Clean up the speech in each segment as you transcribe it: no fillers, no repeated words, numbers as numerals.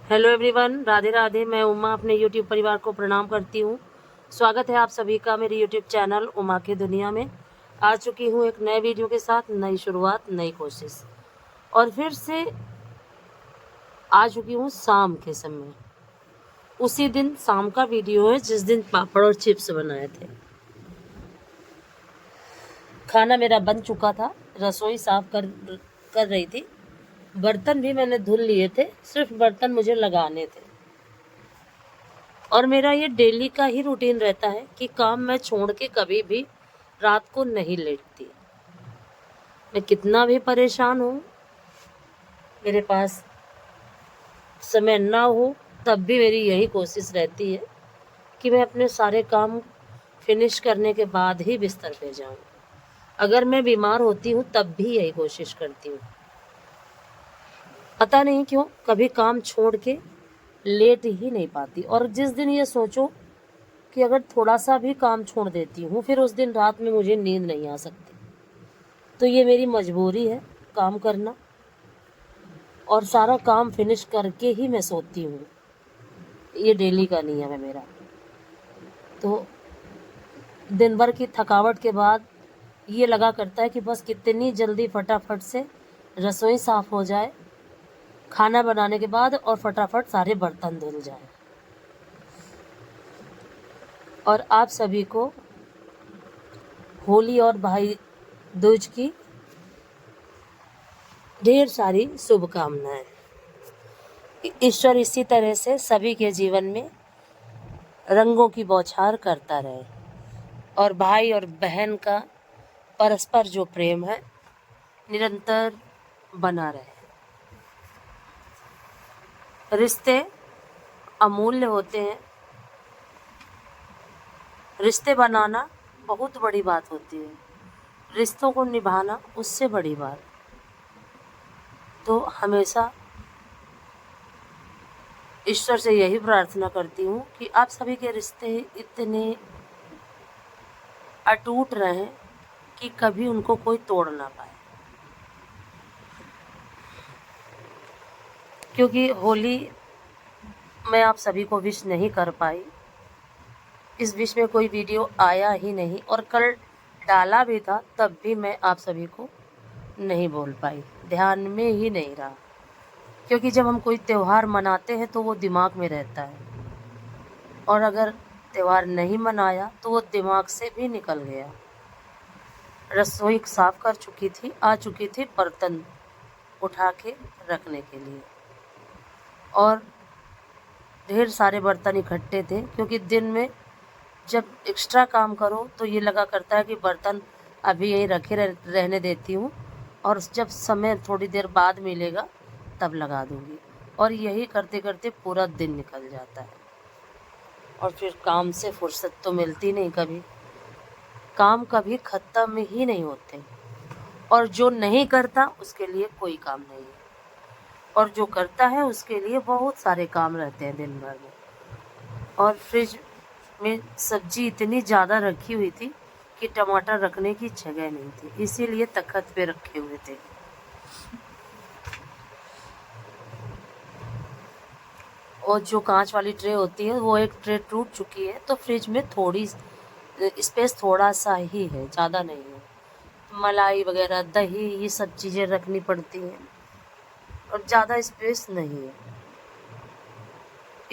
Hello everyone, Radhe Radhe. मैं उमा अपने YouTube परिवार को प्रणाम करती हूँ। स्वागत है आप सभी का मेरे यूट्यूब चैनल उमा की दुनिया में। आ चुकी हूँ एक नए वीडियो के साथ, नई शुरुआत, नई कोशिश। और फिर से आ चुकी हूँ शाम के समय। उसी दिन शाम का वीडियो है जिस दिन पापड़ और चिप्स बनाए थे। खाना मेरा बन चुका था, रसोई साफ कर रही थी। बर्तन भी मैंने धुल लिए थे, सिर्फ बर्तन मुझे लगाने थे। और मेरा ये डेली का ही रूटीन रहता है कि काम मैं छोड़ के कभी भी रात को नहीं लेटती। मैं कितना भी परेशान हूँ, मेरे पास समय ना हो, तब भी मेरी यही कोशिश रहती है कि मैं अपने सारे काम फिनिश करने के बाद ही बिस्तर पे जाऊँ। अगर मैं बीमार होती हूँ तब भी यही कोशिश करती हूँ। पता नहीं क्यों कभी काम छोड़ के लेट ही नहीं पाती। और जिस दिन ये सोचो कि अगर थोड़ा सा भी काम छोड़ देती हूँ, फिर उस दिन रात में मुझे नींद नहीं आ सकती। तो ये मेरी मजबूरी है काम करना, और सारा काम फिनिश करके ही मैं सोती हूँ। ये डेली का नियम है मेरा। तो दिन भर की थकावट के बाद ये लगा करता है कि बस कितनी जल्दी फटाफट से रसोई साफ हो जाए खाना बनाने के बाद, और फटाफट सारे बर्तन धुल जाए। और आप सभी को होली और भाई दूज की ढेर सारी शुभकामनाएं। ईश्वर इसी तरह से सभी के जीवन में रंगों की बौछार करता रहे, और भाई और बहन का परस्पर जो प्रेम है निरंतर बना रहे। रिश्ते अमूल्य होते हैं। रिश्ते बनाना बहुत बड़ी बात होती है, रिश्तों को निभाना उससे बड़ी बात। तो हमेशा ईश्वर से यही प्रार्थना करती हूँ कि आप सभी के रिश्ते इतने अटूट रहें कि कभी उनको कोई तोड़ ना पाए। क्योंकि होली मैं आप सभी को विश नहीं कर पाई, इस विश में कोई वीडियो आया ही नहीं, और कल डाला भी था तब भी मैं आप सभी को नहीं बोल पाई, ध्यान में ही नहीं रहा। क्योंकि जब हम कोई त्यौहार मनाते हैं तो वो दिमाग में रहता है, और अगर त्यौहार नहीं मनाया तो वो दिमाग से भी निकल गया। रसोई साफ कर चुकी थी, आ चुकी थी बर्तन उठा के रखने के लिए, और ढेर सारे बर्तन इकट्ठे थे। क्योंकि दिन में जब एक्स्ट्रा काम करो तो ये लगा करता है कि बर्तन अभी यहीं रखे रहने देती हूँ, और जब समय थोड़ी देर बाद मिलेगा तब लगा दूँगी। और यही करते करते पूरा दिन निकल जाता है, और फिर काम से फुर्सत तो मिलती नहीं। कभी काम कभी ख़त्म ही नहीं होते, और जो नहीं करता उसके लिए कोई काम नहीं है, और जो करता है उसके लिए बहुत सारे काम रहते हैं दिन भर में। और फ्रिज में सब्जी इतनी ज़्यादा रखी हुई थी कि टमाटर रखने की जगह नहीं थी, इसीलिए तख्त पे रखे हुए थे। और जो कांच वाली ट्रे होती है वो एक ट्रे टूट चुकी है, तो फ्रिज में थोड़ी स्पेस थोड़ा सा ही है, ज़्यादा नहीं है। मलाई वगैरह, दही, ये सब चीज़ें रखनी पड़ती हैं, और ज़्यादा स्पेस नहीं है।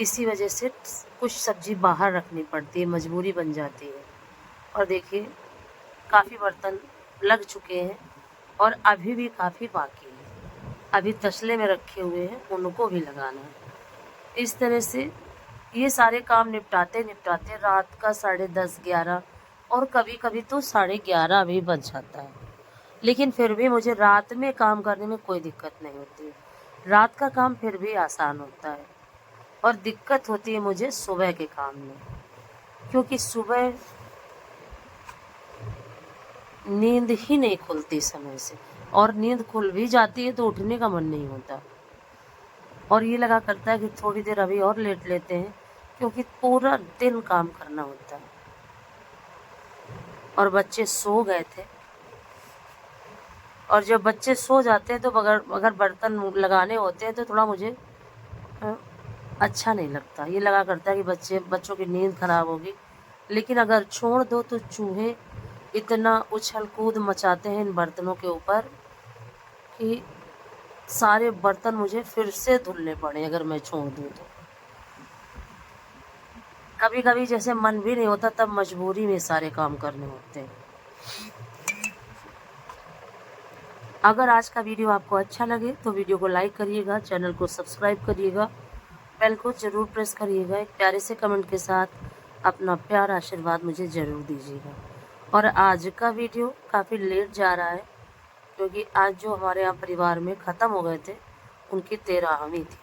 इसी वजह से कुछ सब्जी बाहर रखनी पड़ती है, मजबूरी बन जाती है। और देखिए काफ़ी बर्तन लग चुके हैं, और अभी भी काफ़ी बाकी है। अभी तसले में रखे हुए हैं, उनको भी लगाना है। इस तरह से ये सारे काम निपटाते निपटाते रात का 10:30, 11, और कभी कभी तो 11:30 भी बज जाता है। लेकिन फिर भी मुझे रात में काम करने में कोई दिक्कत नहीं होती। रात का काम फिर भी आसान होता है, और दिक्कत होती है मुझे सुबह के काम में। क्योंकि सुबह नींद ही नहीं खुलती समय से, और नींद खुल भी जाती है तो उठने का मन नहीं होता, और ये लगा करता है कि थोड़ी देर अभी और लेट लेते हैं, क्योंकि पूरा दिन काम करना होता है। और बच्चे सो गए थे, और जब बच्चे सो जाते हैं तो अगर बर्तन लगाने होते हैं तो थोड़ा मुझे अच्छा नहीं लगता। ये लगा करता है कि बच्चों की नींद खराब होगी, लेकिन अगर छोड़ दो तो चूहे इतना उछल कूद मचाते हैं इन बर्तनों के ऊपर कि सारे बर्तन मुझे फिर से धुलने पड़े अगर मैं छोड़ दूँ तो। कभी कभी जैसे मन भी नहीं होता, तब मजबूरी में सारे काम करने होते हैं। अगर आज का वीडियो आपको अच्छा लगे तो वीडियो को लाइक करिएगा, चैनल को सब्सक्राइब करिएगा, बेल को ज़रूर प्रेस करिएगा। एक प्यारे से कमेंट के साथ अपना प्यार आशीर्वाद मुझे ज़रूर दीजिएगा। और आज का वीडियो काफ़ी लेट जा रहा है, क्योंकि आज जो हमारे यहाँ परिवार में ख़त्म हो गए थे उनकी 13वीं थी,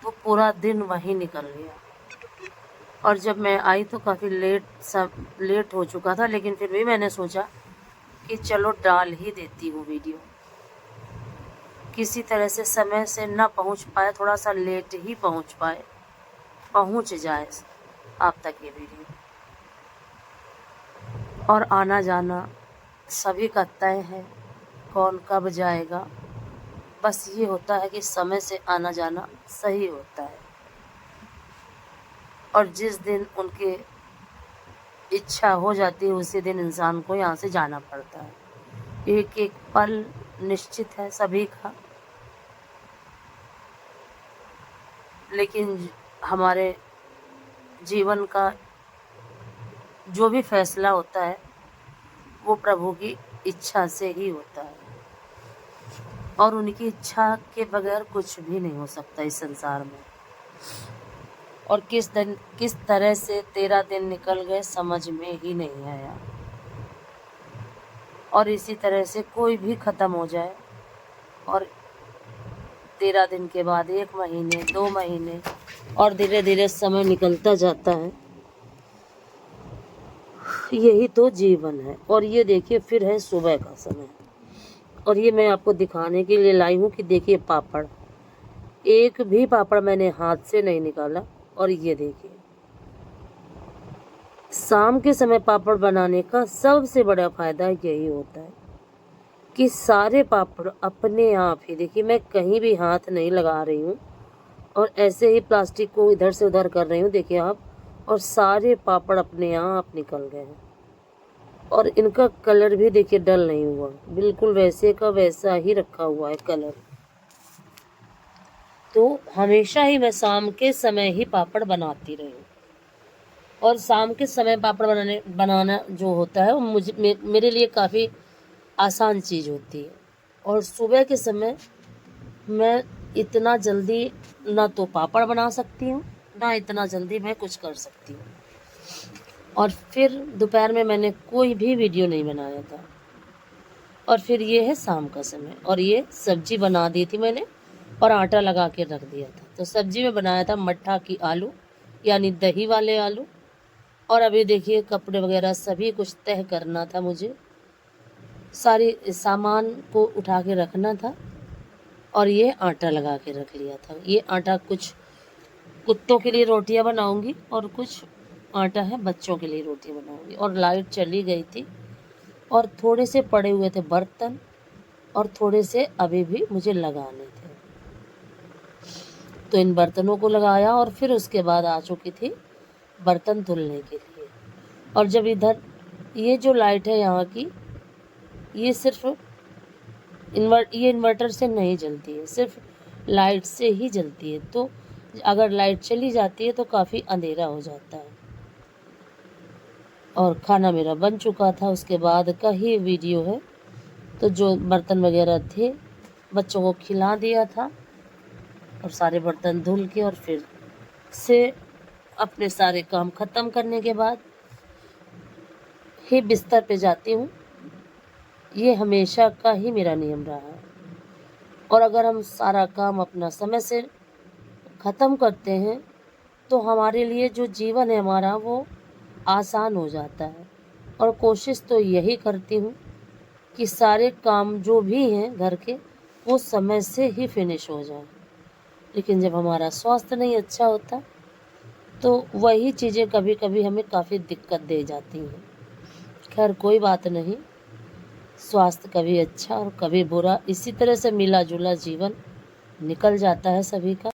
तो पूरा दिन वहीं निकल गया। और जब मैं आई तो काफ़ी लेट हो चुका था, लेकिन फिर भी मैंने सोचा कि चलो डाल ही देती हूँ वीडियो। किसी तरह से समय से ना पहुँच पाए, थोड़ा सा लेट ही पहुँच जाए आप तक ये वीडियो। और आना जाना सभी का तय है, कौन कब जाएगा, बस ये होता है कि समय से आना जाना सही होता है। और जिस दिन उनके इच्छा हो जाती है उसी दिन इंसान को यहाँ से जाना पड़ता है। एक एक पल निश्चित है सभी का, लेकिन हमारे जीवन का जो भी फैसला होता है वो प्रभु की इच्छा से ही होता है, और उनकी इच्छा के बगैर कुछ भी नहीं हो सकता इस संसार में। और किस तरह से 13 दिन निकल गए समझ में ही नहीं आया। और इसी तरह से कोई भी ख़त्म हो जाए और 13 दिन के बाद 1 महीने 2 महीने और धीरे धीरे समय निकलता जाता है। यही तो जीवन है। और ये देखिए फिर है सुबह का समय, और ये मैं आपको दिखाने के लिए लाई हूँ कि देखिए पापड़, एक भी पापड़ मैंने हाथ से नहीं निकाला। और ये देखिए शाम के समय पापड़ बनाने का सबसे बड़ा फायदा यही होता है कि सारे पापड़ अपने आप ही, देखिए मैं कहीं भी हाथ नहीं लगा रही हूँ और ऐसे ही प्लास्टिक को इधर से उधर कर रही हूँ, देखिए आप, और सारे पापड़ अपने आप निकल गए हैं। और इनका कलर भी देखिए डल नहीं हुआ, बिल्कुल वैसे का वैसा ही रखा हुआ है कलर। तो हमेशा ही मैं शाम के समय ही पापड़ बनाती रही हूँ, और शाम के समय पापड़ बनाना जो होता है वो मेरे लिए काफ़ी आसान चीज़ होती है। और सुबह के समय मैं इतना जल्दी ना तो पापड़ बना सकती हूँ, ना इतना जल्दी मैं कुछ कर सकती हूँ। और फिर दोपहर में मैंने कोई भी वीडियो नहीं बनाया था। और फिर ये है शाम का समय, और ये सब्जी बना दी थी मैंने और आटा लगा के रख दिया था। तो सब्जी में बनाया था मट्ठा की आलू, यानी दही वाले आलू। और अभी देखिए कपड़े वगैरह सभी कुछ तह करना था मुझे, सारी सामान को उठा के रखना था। और ये आटा लगा के रख लिया था। ये आटा कुछ कुत्तों के लिए रोटियां बनाऊंगी और कुछ आटा है बच्चों के लिए रोटियां बनाऊंगी। और लाइट चली गई थी, और थोड़े से पड़े हुए थे बर्तन, और थोड़े से अभी भी मुझे लगाने थे। तो इन बर्तनों को लगाया और फिर उसके बाद आ चुकी थी बर्तन धुलने के लिए। और जब इधर ये जो लाइट है यहाँ की, ये सिर्फ इन्वर्टर से नहीं जलती है, सिर्फ लाइट से ही जलती है। तो अगर लाइट चली जाती है तो काफ़ी अंधेरा हो जाता है। और खाना मेरा बन चुका था, उसके बाद का ही वीडियो है। तो जो बर्तन वगैरह थे बच्चों को खिला दिया था, और सारे बर्तन धुल के और फिर से अपने सारे काम ख़त्म करने के बाद ही बिस्तर पे जाती हूँ। ये हमेशा का ही मेरा नियम रहा है। और अगर हम सारा काम अपना समय से ख़त्म करते हैं तो हमारे लिए जो जीवन है हमारा वो आसान हो जाता है। और कोशिश तो यही करती हूँ कि सारे काम जो भी हैं घर के वो समय से ही फिनिश हो जाए। लेकिन जब हमारा स्वास्थ्य नहीं अच्छा होता तो वही चीज़ें कभी कभी हमें काफ़ी दिक्कत दे जाती हैं। खैर कोई बात नहीं, स्वास्थ्य कभी अच्छा और कभी बुरा, इसी तरह से मिला जुला जीवन निकल जाता है सभी का।